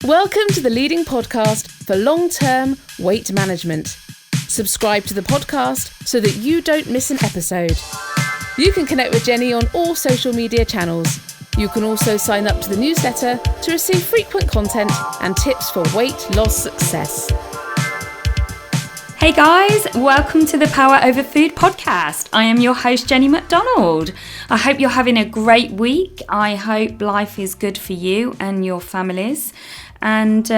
Welcome to the leading podcast for long-term weight management. Subscribe to the podcast so that you don't miss an episode. You can connect with Jenny on all social media channels. You can also sign up to the newsletter to receive frequent content and tips for weight loss success. Hey guys, welcome to the Power Over Food podcast. I am your host, Jenny McDonald. I hope you're having a great week. I hope life is good for you and your families. And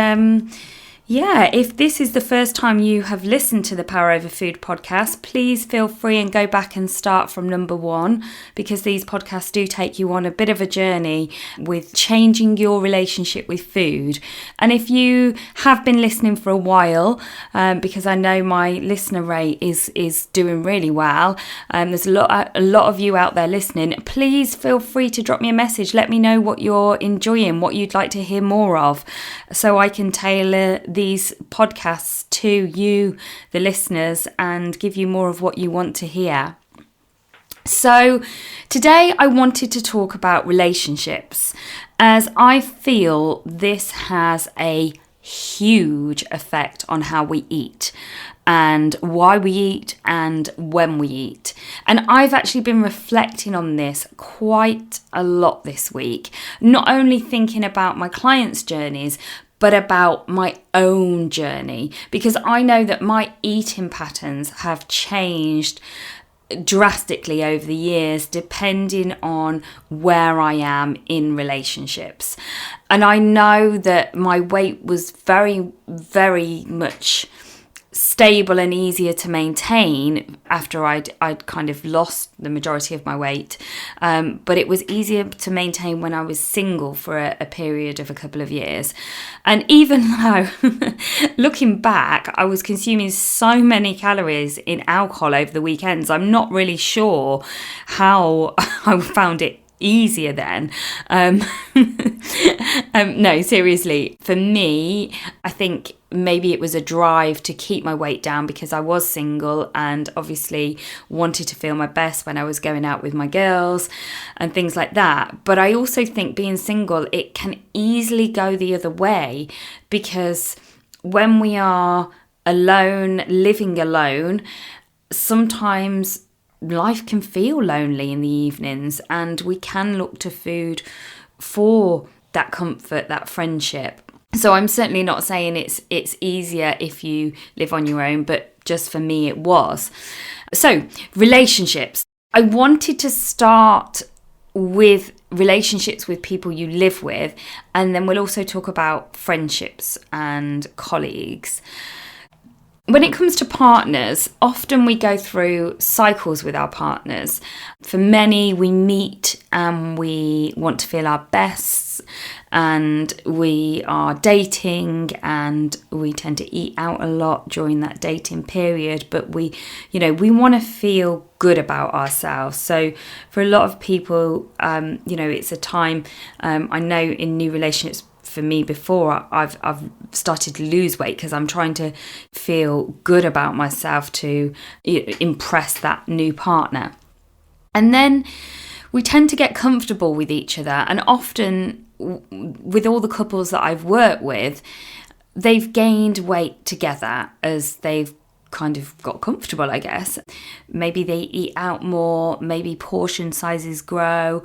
if this is the first time you have listened to the Power Over Food podcast, please feel free and go back and start from number 1, because these podcasts do take you on a bit of a journey with changing your relationship with food. And if you have been listening for a while, because I know my listener rate is doing really well, there's a lot of you out there listening, please feel free to drop me a message. Let me know what you're enjoying, what you'd like to hear more of, so I can tailor these podcasts to you, the listeners, and give you more of what you want to hear. So today I wanted to talk about relationships, as I feel this has a huge effect on how we eat and why we eat and when we eat. And I've actually been reflecting on this quite a lot this week, not only thinking about my clients' journeys, but about my own journey, because I know that my eating patterns have changed drastically over the years depending on where I am in relationships. And I know that my weight was very, very much stable and easier to maintain after I'd kind of lost the majority of my weight, but it was easier to maintain when I was single for a period of a couple of years. And even though looking back I was consuming so many calories in alcohol over the weekends, I'm not really sure how I found it easier then. No, seriously, for me, I think maybe it was a drive to keep my weight down because I was single and obviously wanted to feel my best when I was going out with my girls and things like that. But I also think being single, it can easily go the other way, because when we are alone, living alone, sometimes life can feel lonely in the evenings, and we can look to food for that comfort, that friendship. So I'm certainly not saying it's easier if you live on your own, but just for me it was. So relationships. I wanted to start with relationships with people you live with, and then we'll also talk about friendships and colleagues. When it comes to partners, often we go through cycles with our partners. For many, we meet and we want to feel our best, and we are dating and we tend to eat out a lot during that dating period, but we want to feel good about ourselves. So for a lot of people, it's a time, I know in new relationships, for me before, I've started to lose weight because I'm trying to feel good about myself to impress that new partner. And then we tend to get comfortable with each other. And often with all the couples that I've worked with, they've gained weight together as they've kind of got comfortable, I guess. Maybe they eat out more, maybe portion sizes grow.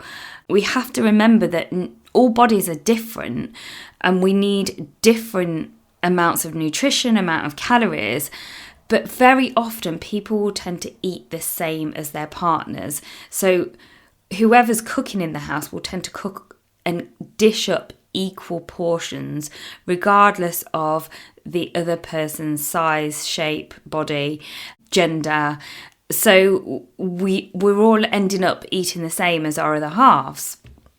We have to remember that all bodies are different and we need different amounts of nutrition, amount of calories, but very often people will tend to eat the same as their partners. So whoever's cooking in the house will tend to cook and dish up equal portions regardless of the other person's size, shape, body, gender. So we're all ending up eating the same as our other halves.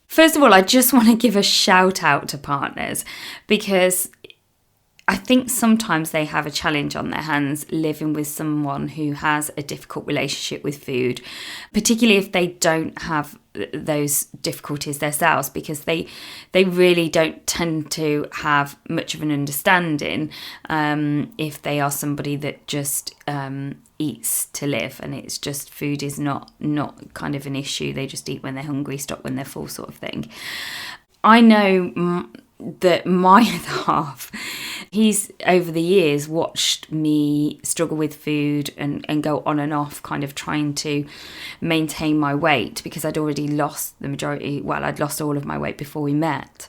First of all, I just want to give a shout out to partners, because I think sometimes they have a challenge on their hands living with someone who has a difficult relationship with food, particularly if they don't have those difficulties themselves, because they really don't tend to have much of an understanding if they are somebody that just eats to live, and it's just food is not kind of an issue. They just eat when they're hungry, stop when they're full, sort of thing. I know that my other half, he's over the years watched me struggle with food and go on and off, kind of trying to maintain my weight, because I'd already lost I'd lost all of my weight before we met.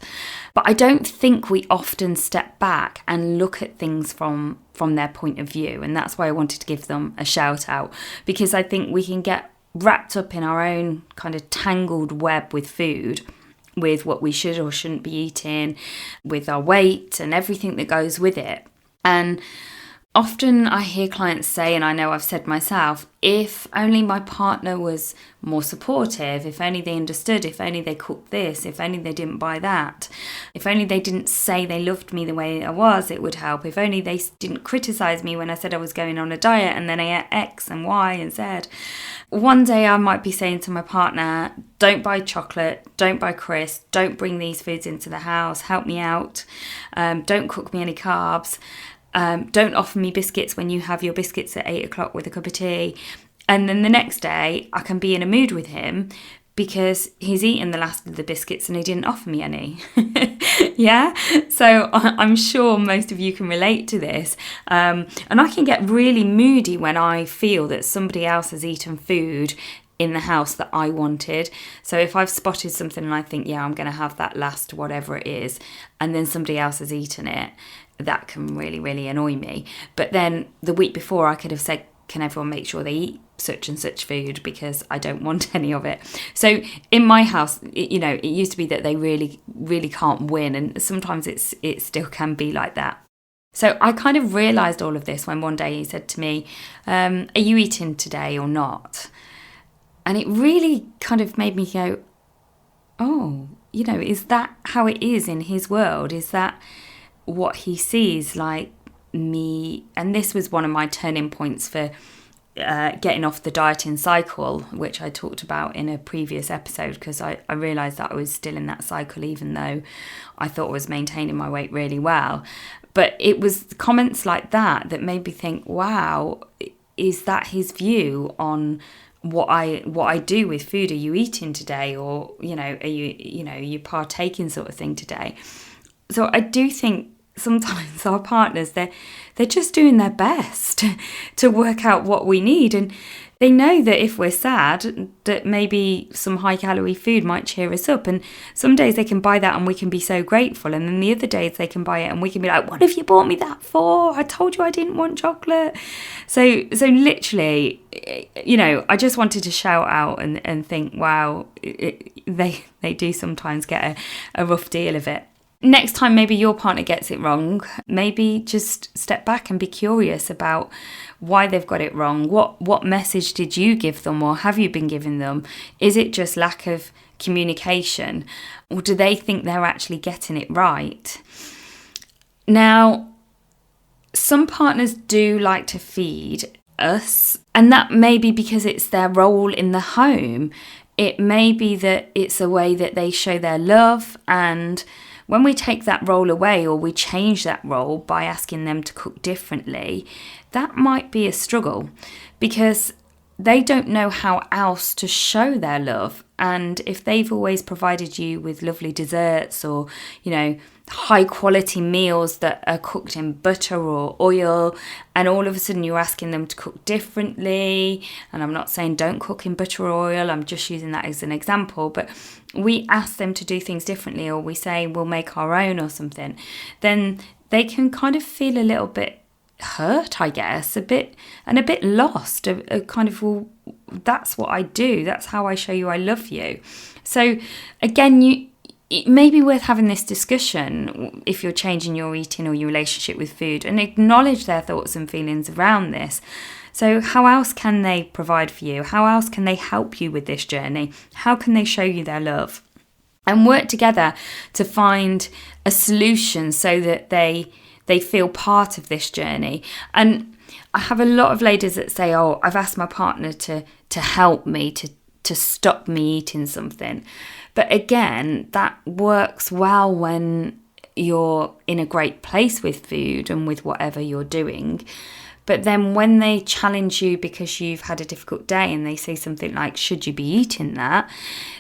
But I don't think we often step back and look at things from their point of view. And that's why I wanted to give them a shout out, because I think we can get wrapped up in our own kind of tangled web with food, with what we should or shouldn't be eating, with our weight and everything that goes with it. And often I hear clients say, and I know I've said myself, if only my partner was more supportive, if only they understood, if only they cooked this, if only they didn't buy that, if only they didn't say they loved me the way I was, it would help. If only they didn't criticize me when I said I was going on a diet and then I ate X and Y and Z. One day I might be saying to my partner, don't buy chocolate, don't buy crisps, don't bring these foods into the house, help me out, don't cook me any carbs. Don't offer me biscuits when you have your biscuits at 8 o'clock with a cup of tea. And then the next day I can be in a mood with him because he's eaten the last of the biscuits and he didn't offer me any. Yeah? So I'm sure most of you can relate to this. And I can get really moody when I feel that somebody else has eaten food in the house that I wanted. So if I've spotted something and I think, yeah, I'm going to have that last whatever it is, and then somebody else has eaten it, that can really, really annoy me. But then the week before I could have said, can everyone make sure they eat such and such food because I don't want any of it. So in my house, it used to be that they really, really can't win. And sometimes it still can be like that. So I kind of realised all of this when one day he said to me, are you eating today or not? And it really kind of made me go, oh, is that how it is in his world? Is that what he sees like me? And this was one of my turning points for getting off the dieting cycle, which I talked about in a previous episode, because I realised that I was still in that cycle even though I thought I was maintaining my weight really well. But it was comments like that made me think, wow, is that his view on what I do with food? Are you eating today, or are you partaking sort of thing today? So I do think sometimes our partners, they're just doing their best to work out what we need, and they know that if we're sad, that maybe some high calorie food might cheer us up. And some days they can buy that and we can be so grateful, and then the other days they can buy it and we can be like, what have you bought me that for? I told you I didn't want chocolate. So literally, I just wanted to shout out and think, wow, they do sometimes get a rough deal of it. Next time maybe your partner gets it wrong, maybe just step back and be curious about why they've got it wrong. What message did you give them, or have you been giving them? Is it just lack of communication, or do they think they're actually getting it right? Now, some partners do like to feed us, and that may be because it's their role in the home. It may be that it's a way that they show their love, and when we take that role away, or we change that role by asking them to cook differently, that might be a struggle because they don't know how else to show their love. And if they've always provided you with lovely desserts or, high quality meals that are cooked in butter or oil, and all of a sudden you're asking them to cook differently, and I'm not saying don't cook in butter or oil, I'm just using that as an example, but we ask them to do things differently, or we say we'll make our own or something, then they can kind of feel a little bit hurt, I guess, a bit lost, a kind of, well, that's what I do, that's how I show you I love you. So again, it may be worth having this discussion if you're changing your eating or your relationship with food, and acknowledge their thoughts and feelings around this. So how else can they provide for you? How else can they help you with this journey? How can they show you their love? And work together to find a solution so that they feel part of this journey. And I have a lot of ladies that say, oh, I've asked my partner to help me, to stop me eating something. But again, that works well when you're in a great place with food and with whatever you're doing. But then when they challenge you because you've had a difficult day and they say something like, should you be eating that?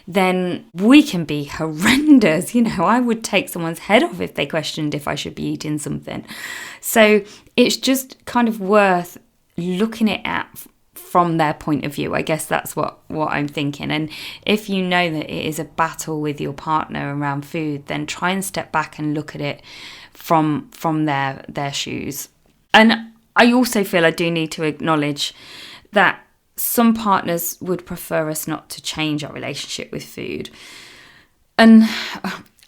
Then we can be horrendous. I would take someone's head off if they questioned if I should be eating something. So it's just kind of worth looking at from their point of view. I guess that's what I'm thinking. And if you know that it is a battle with your partner around food, then try and step back and look at it from their shoes. And I also feel I do need to acknowledge that some partners would prefer us not to change our relationship with food. And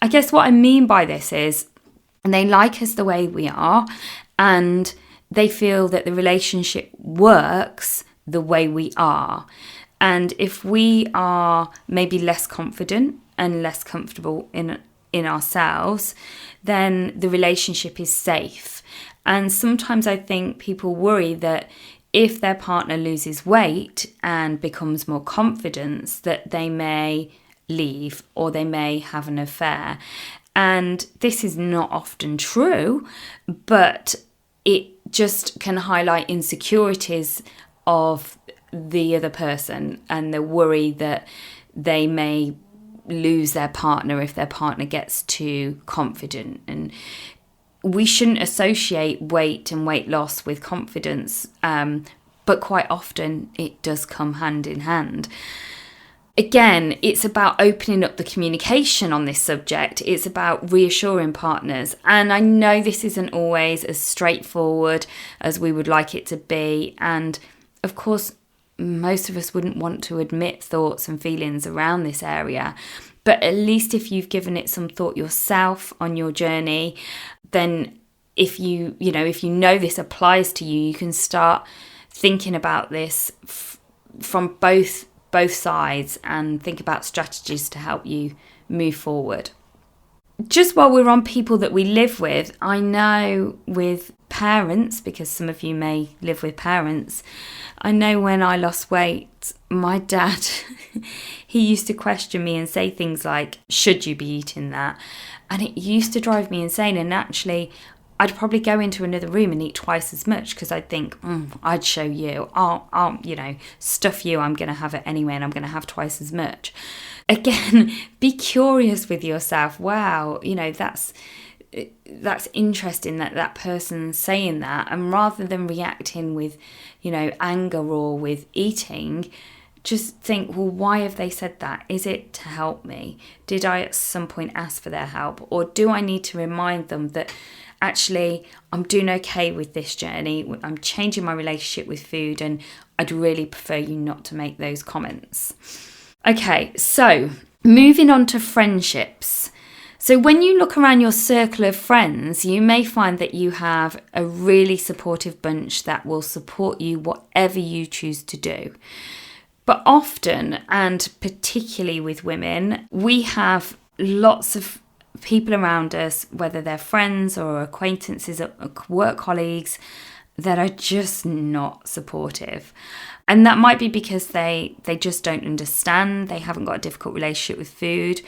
I guess what I mean by this is they like us the way we are, and they feel that the relationship works the way we are. And if we are maybe less confident and less comfortable in ourselves, then the relationship is safe. And sometimes I think people worry that if their partner loses weight and becomes more confident, that they may leave or they may have an affair. And this is not often true, but it just can highlight insecurities of the other person and the worry that they may lose their partner if their partner gets too confident. And we shouldn't associate weight and weight loss with confidence, but quite often it does come hand in hand. Again, it's about opening up the communication on this subject. It's about reassuring partners. And I know this isn't always as straightforward as we would like it to be. And of course, most of us wouldn't want to admit thoughts and feelings around this area. But at least if you've given it some thought yourself on your journey, then if you know this applies to you, you can start thinking about this from both sides and think about strategies to help you move forward. Just while we're on people that we live with, I know with parents, because some of you may live with parents, I know when I lost weight, my dad, he used to question me and say things like, should you be eating that? And it used to drive me insane. And actually, I'd probably go into another room and eat twice as much because I'd think, I'd show you, I'll stuff you, I'm going to have it anyway and I'm going to have twice as much. Again, be curious with yourself. Wow, that's interesting that person's saying that. And rather than reacting with, anger or with eating, just think, well, why have they said that? Is it to help me? Did I at some point ask for their help? Or do I need to remind them that actually I'm doing okay with this journey, I'm changing my relationship with food, and I'd really prefer you not to make those comments. Okay, so moving on to friendships. So when you look around your circle of friends, you may find that you have a really supportive bunch that will support you whatever you choose to do. But often, and particularly with women, we have lots of people around us, whether they're friends or acquaintances or work colleagues, that are just not supportive. And that might be because they just don't understand, they haven't got a difficult relationship with food,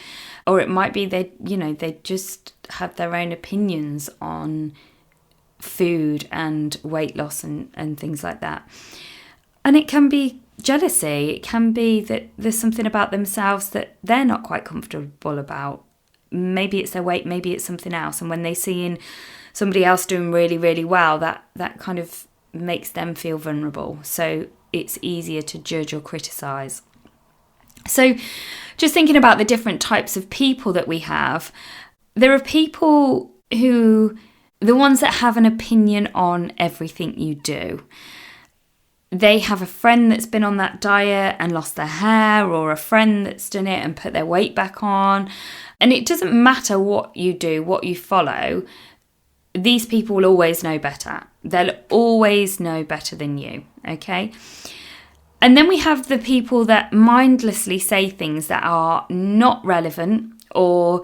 or it might be they just have their own opinions on food and weight loss and things like that. And it can be jealousy, it can be that there's something about themselves that they're not quite comfortable about. Maybe it's their weight, maybe it's something else. And when they see in somebody else doing really, really well, that kind of makes them feel vulnerable. So it's easier to judge or criticise. So just thinking about the different types of people that we have, there are people who, the ones that have an opinion on everything you do. They have a friend that's been on that diet and lost their hair, or a friend that's done it and put their weight back on. And it doesn't matter what you do, what you follow, these people will always know better. They'll always know better than you, okay? And then we have the people that mindlessly say things that are not relevant, or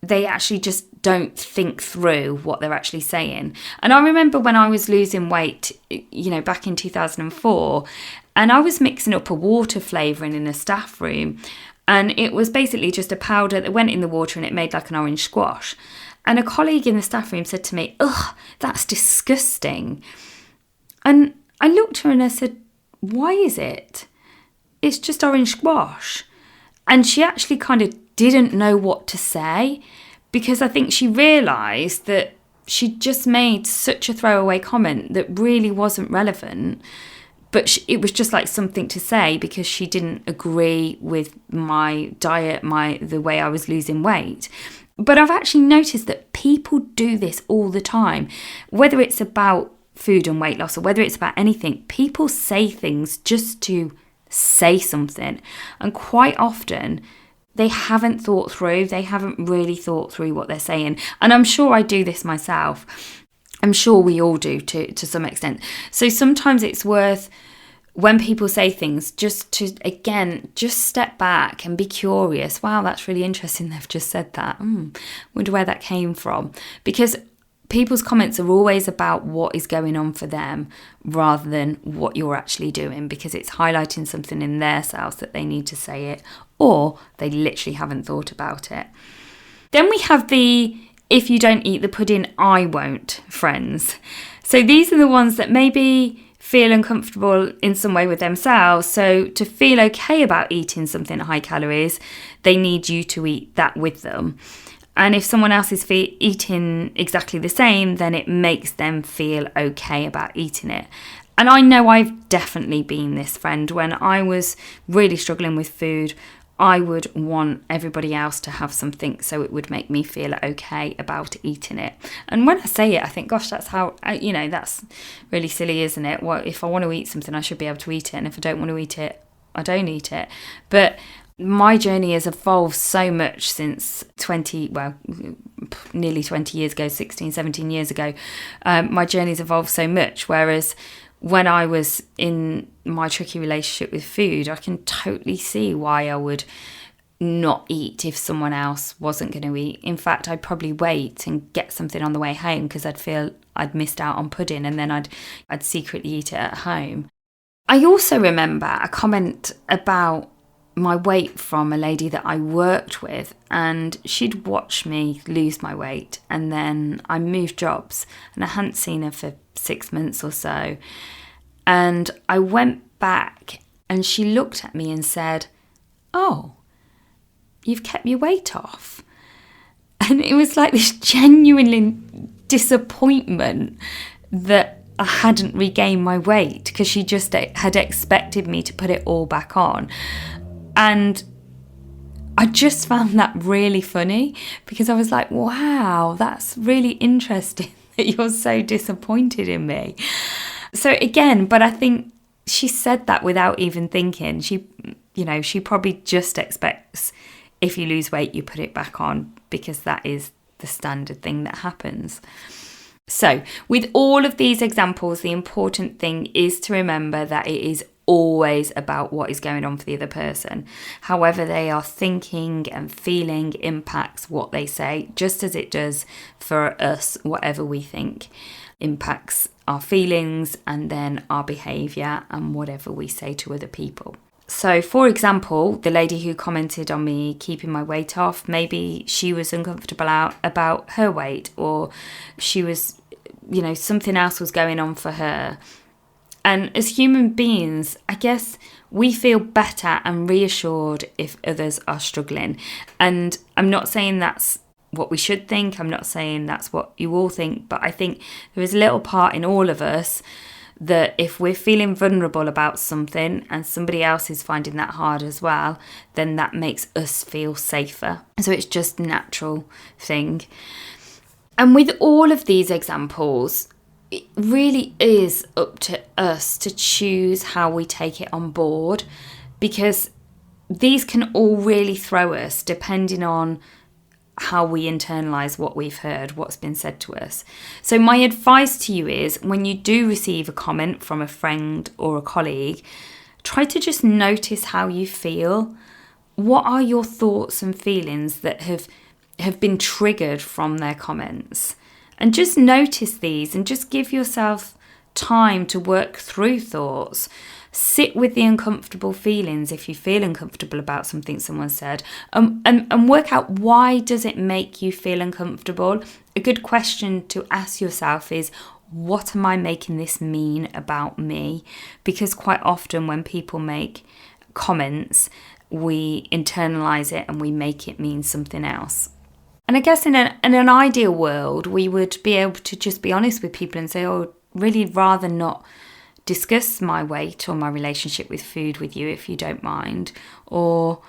they actually just don't think through what they're actually saying. And I remember when I was losing weight, back in 2004, and I was mixing up a water flavouring in a staff room, and it was basically just a powder that went in the water and it made like an orange squash. And a colleague in the staff room said to me, "Ugh, that's disgusting." And I looked at her and I said, why is it? It's just orange squash. And she actually kind of didn't know what to say, because I think she realised that she'd just made such a throwaway comment that really wasn't relevant. But it was just like something to say because she didn't agree with my diet, the way I was losing weight. But I've actually noticed that people do this all the time, whether it's about food and weight loss or whether it's about anything. People say things just to say something. And quite often they haven't thought through, they haven't really thought through what they're saying. And I'm sure I do this myself. I'm sure we all do to some extent. So sometimes it's worth, when people say things, just to, again, just step back and be curious. Wow, that's really interesting. They've just said that. Wonder where that came from. Because people's comments are always about what is going on for them rather than what you're actually doing, because it's highlighting something in their selves that they need to say it, or they literally haven't thought about it. Then we have the "if you don't eat the pudding, I won't" friends. So these are the ones that maybe feel uncomfortable in some way with themselves. So to feel okay about eating something high calories, they need you to eat that with them. And if someone else is eating exactly the same, then it makes them feel okay about eating it. And I know I've definitely been this friend. When I was really struggling with food, I would want everybody else to have something so it would make me feel okay about eating it. And when I say it, I think, gosh, that's how, that's really silly, isn't it? Well, if I want to eat something, I should be able to eat it. And if I don't want to eat it, I don't eat it. But my journey has evolved so much since nearly 20 years ago, 16, 17 years ago. My journey's evolved so much, whereas when I was in my tricky relationship with food, I can totally see why I would not eat if someone else wasn't going to eat. In fact, I'd probably wait and get something on the way home because I'd feel I'd missed out on pudding, and then I'd secretly eat it at home. I also remember a comment about my weight from a lady that I worked with, and she'd watched me lose my weight, and then I moved jobs and I hadn't seen her for 6 months or so. And I went back and she looked at me and said, "Oh, you've kept your weight off." And it was like this genuinely disappointment that I hadn't regained my weight, because she just had expected me to put it all back on. And I just found that really funny, because I was like, wow, that's really interesting that you're so disappointed in me. So again, but I think she said that without even thinking. She probably just expects if you lose weight, you put it back on, because that is the standard thing that happens. So with all of these examples, the important thing is to remember that it is always about what is going on for the other person. However they are thinking and feeling impacts what they say, just as it does for us. Whatever we think impacts our feelings and then our behaviour and whatever we say to other people. So for example, the lady who commented on me keeping my weight off, maybe she was uncomfortable about her weight, or she was, something else was going on for her. And as human beings, I guess we feel better and reassured if others are struggling. And I'm not saying that's what we should think. I'm not saying that's what you all think. But I think there is a little part in all of us that if we're feeling vulnerable about something and somebody else is finding that hard as well, then that makes us feel safer. So it's just a natural thing. And with all of these examples, it really is up to us to choose how we take it on board, because these can all really throw us depending on how we internalise what we've heard, what's been said to us. So my advice to you is, when you do receive a comment from a friend or a colleague, try to just notice how you feel. What are your thoughts and feelings that have been triggered from their comments? And just notice these and just give yourself time to work through thoughts. sit with the uncomfortable feelings if you feel uncomfortable about something someone said, and work out, why does it make you feel uncomfortable? A good question to ask yourself is, what am I making this mean about me? Because quite often when people make comments, we internalize it and we make it mean something else. And I guess in an ideal world, we would be able to just be honest with people and say, oh, really rather not discuss my weight or my relationship with food with you if you don't mind. Or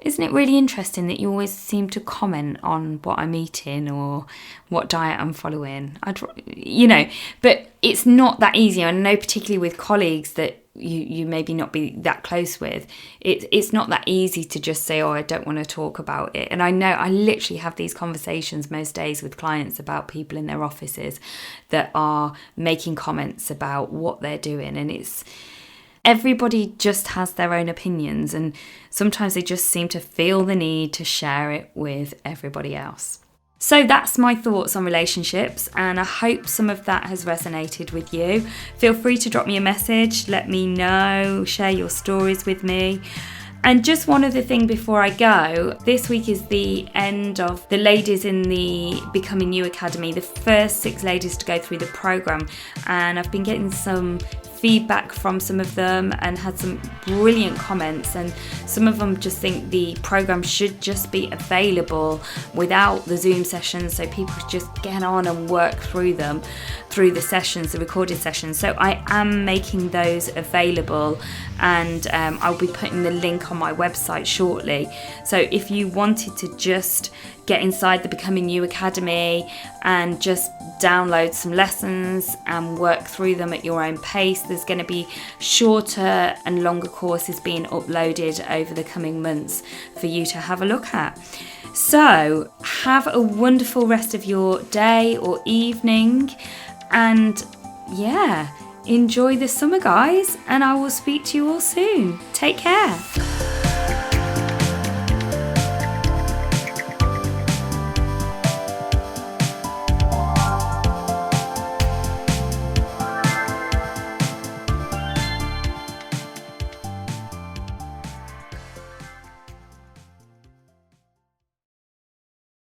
isn't it really interesting that you always seem to comment on what I'm eating or what diet I'm following? But it's not that easy. I know particularly with colleagues that you maybe not be that close with, it's not that easy to just say, oh, I don't want to talk about it. And I know I literally have these conversations most days with clients about people in their offices that are making comments about what they're doing, and everybody just has their own opinions, and sometimes they just seem to feel the need to share it with everybody else. So that's my thoughts on relationships, and I hope some of that has resonated with you. Feel free to drop me a message, let me know, share your stories with me. And just one other thing before I go, this week is the end of the ladies in the Becoming You Academy, the first 6 ladies to go through the programme, and I've been getting some feedback from some of them and had some brilliant comments, and some of them just think the program should just be available without the Zoom sessions, so people just get on and work through them through the sessions, the recorded sessions. So I am making those available, and I'll be putting the link on my website shortly. So if you wanted to just get inside the Becoming You Academy and just download some lessons and work through them at your own pace, there's going to be shorter and longer courses being uploaded over the coming months for you to have a look at. So have a wonderful rest of your day or evening, and enjoy the summer, guys, and I will speak to you all soon. Take care.